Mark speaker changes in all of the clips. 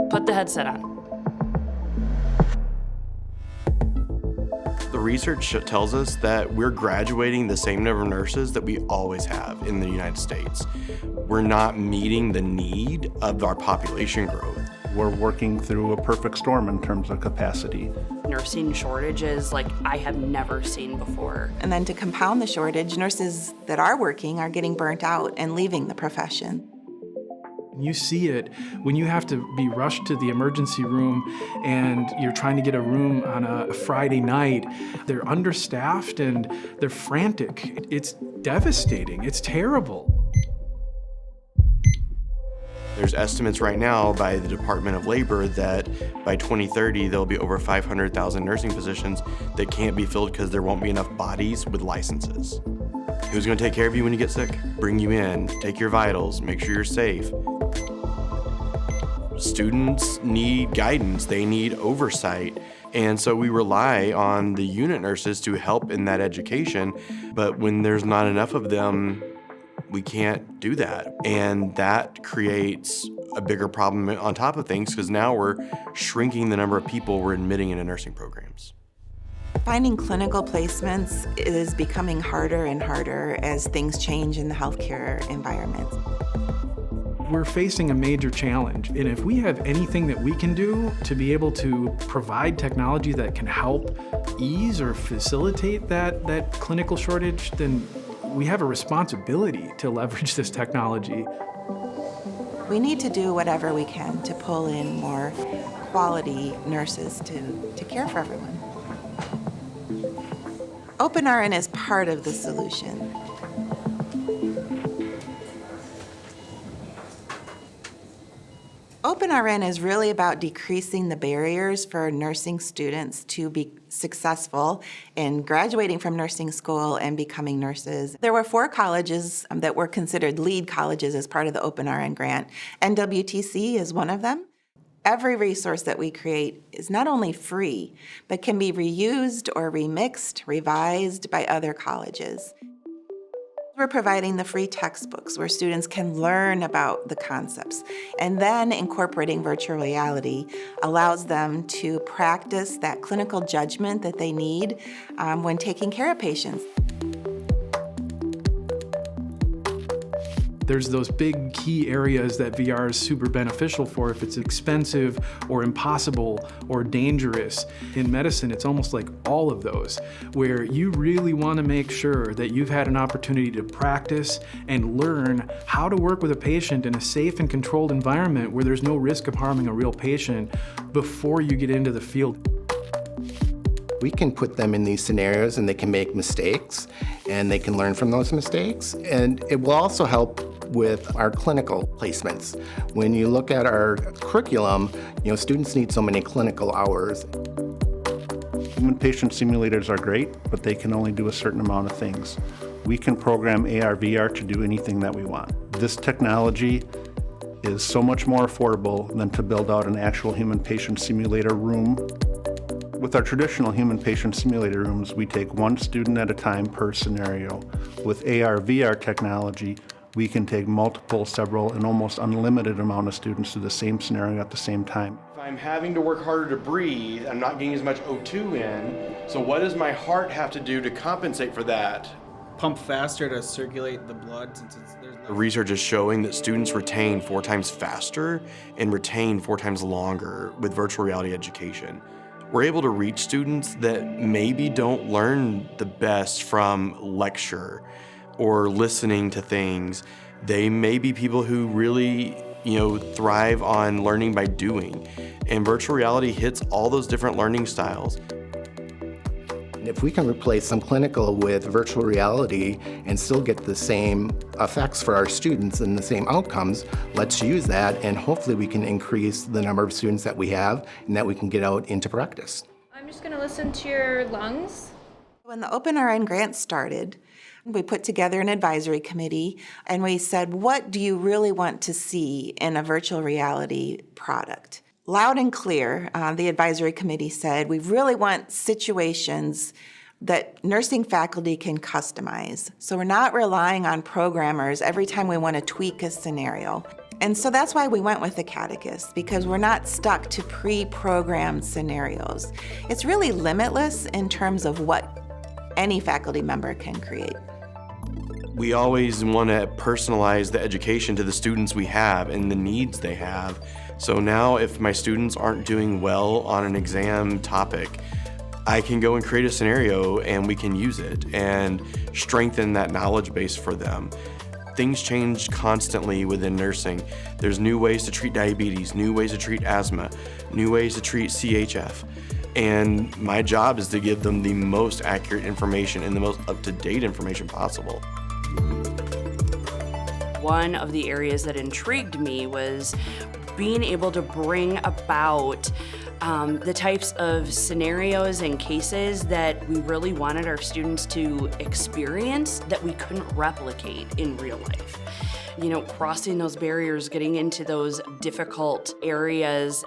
Speaker 1: Put the headset on.
Speaker 2: The research tells us that we're graduating the same number of nurses that we always have in the United States. We're not meeting the need of our population growth.
Speaker 3: We're working through a perfect storm in terms of capacity.
Speaker 1: Nursing shortages like I have never seen before.
Speaker 4: And then to compound the shortage, nurses that are working are getting burnt out and leaving the profession.
Speaker 5: You see it when you have to be rushed to the emergency room and you're trying to get a room on a Friday night. They're understaffed and they're frantic. It's devastating. It's terrible.
Speaker 2: There's estimates right now by the Department of Labor that by 2030, there'll be over 500,000 nursing positions that can't be filled because there won't be enough bodies with licenses. Who's gonna take care of you when you get sick? Bring you in, take your vitals, make sure you're safe. Students need guidance, they need oversight. And so we rely on the unit nurses to help in that education, but when there's not enough of them, we can't do that. And that creates a bigger problem on top of things because now we're shrinking the number of people we're admitting into nursing programs.
Speaker 4: Finding clinical placements is becoming harder and harder as things change in the healthcare environment.
Speaker 5: We're facing a major challenge, and if we have anything that we can do to be able to provide technology that can help ease or facilitate that clinical shortage, then we have a responsibility to leverage this technology.
Speaker 4: We need to do whatever we can to pull in more quality nurses to care for everyone. OpenRN is part of the solution. OpenRN is really about decreasing the barriers for nursing students to be successful in graduating from nursing school and becoming nurses. There were 4 colleges that were considered lead colleges as part of the OpenRN grant, and WTC is one of them. Every resource that we create is not only free, but can be reused or remixed, revised by other colleges. We're providing the free textbooks where students can learn about the concepts, and then incorporating virtual reality allows them to practice that clinical judgment that they need when taking care of patients.
Speaker 5: There's those big key areas that VR is super beneficial for if it's expensive or impossible or dangerous. In medicine, it's almost like all of those, where you really want to make sure that you've had an opportunity to practice and learn how to work with a patient in a safe and controlled environment where there's no risk of harming a real patient before you get into the field.
Speaker 6: We can put them in these scenarios and they can make mistakes and they can learn from those mistakes. And it will also help with our clinical placements. When you look at our curriculum, students need so many clinical hours.
Speaker 3: Human patient simulators are great, but they can only do a certain amount of things. We can program AR, VR to do anything that we want. This technology is so much more affordable than to build out an actual human patient simulator room. With our traditional human patient simulator rooms, we take one student at a time per scenario. With AR, VR technology, we can take multiple, several, and almost unlimited amount of students to the same scenario at the same time.
Speaker 2: If I'm having to work harder to breathe, I'm not getting as much O2 in, so what does my heart have to do to compensate for that?
Speaker 7: Pump faster to circulate the blood since there's
Speaker 2: The research is showing that students retain 4 times faster and retain 4 times longer with virtual reality education. We're able to reach students that maybe don't learn the best from lecture or listening to things. They may be people who really, thrive on learning by doing. And virtual reality hits all those different learning styles.
Speaker 6: And if we can replace some clinical with virtual reality and still get the same effects for our students and the same outcomes, let's use that, and hopefully we can increase the number of students that we have and that we can get out into practice.
Speaker 8: I'm just going to listen to your lungs.
Speaker 4: When the OpenRN grant started, we put together an advisory committee and we said, what do you really want to see in a virtual reality product? Loud and clear, the advisory committee said, we really want situations that nursing faculty can customize. So we're not relying on programmers every time we want to tweak a scenario. And so that's why we went with Acadicus, because we're not stuck to pre-programmed scenarios. It's really limitless in terms of what any faculty member can create.
Speaker 2: We always want to personalize the education to the students we have and the needs they have. So now if my students aren't doing well on an exam topic, I can go and create a scenario and we can use it and strengthen that knowledge base for them. Things change constantly within nursing. There's new ways to treat diabetes, new ways to treat asthma, new ways to treat CHF. And my job is to give them the most accurate information and the most up-to-date information possible.
Speaker 1: One of the areas that intrigued me was being able to bring about the types of scenarios and cases that we really wanted our students to experience that we couldn't replicate in real life. You know, crossing those barriers, getting into those difficult areas.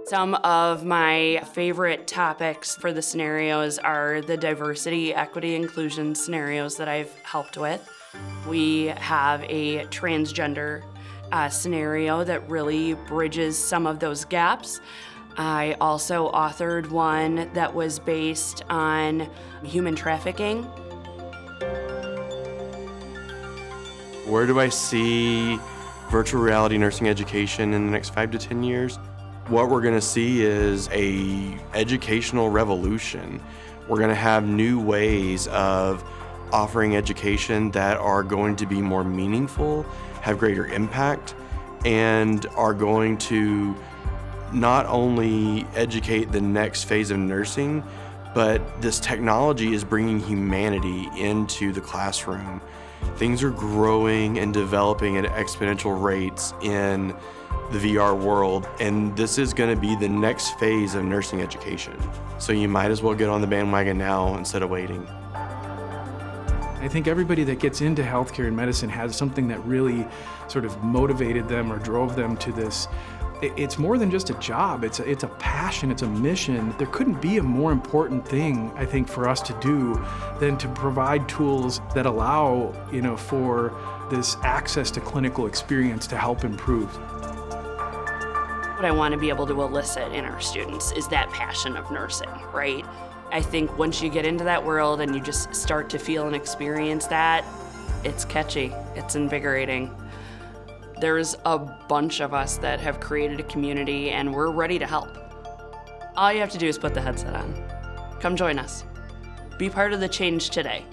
Speaker 1: Some of my favorite topics for the scenarios are the diversity, equity, inclusion scenarios that I've helped with. We have a transgender scenario that really bridges some of those gaps. I also authored one that was based on human trafficking.
Speaker 2: Where do I see virtual reality nursing education in the next 5 to 10 years? What we're gonna see is a educational revolution. We're gonna have new ways of offering education that are going to be more meaningful, have greater impact, and are going to not only educate the next phase of nursing, but this technology is bringing humanity into the classroom. Things are growing and developing at exponential rates in the VR world, and this is going to be the next phase of nursing education. So you might as well get on the bandwagon now instead of waiting.
Speaker 5: I think everybody that gets into healthcare and medicine has something that really sort of motivated them or drove them to this. It's more than just a job, it's a passion, it's a mission. There couldn't be a more important thing, I think, for us to do than to provide tools that allow, for this access to clinical experience to help improve.
Speaker 1: What I want to be able to elicit in our students is that passion of nursing, right? I think once you get into that world and you just start to feel and experience that, it's catchy, it's invigorating. There's a bunch of us that have created a community and we're ready to help. All you have to do is put the headset on. Come join us. Be part of the change today.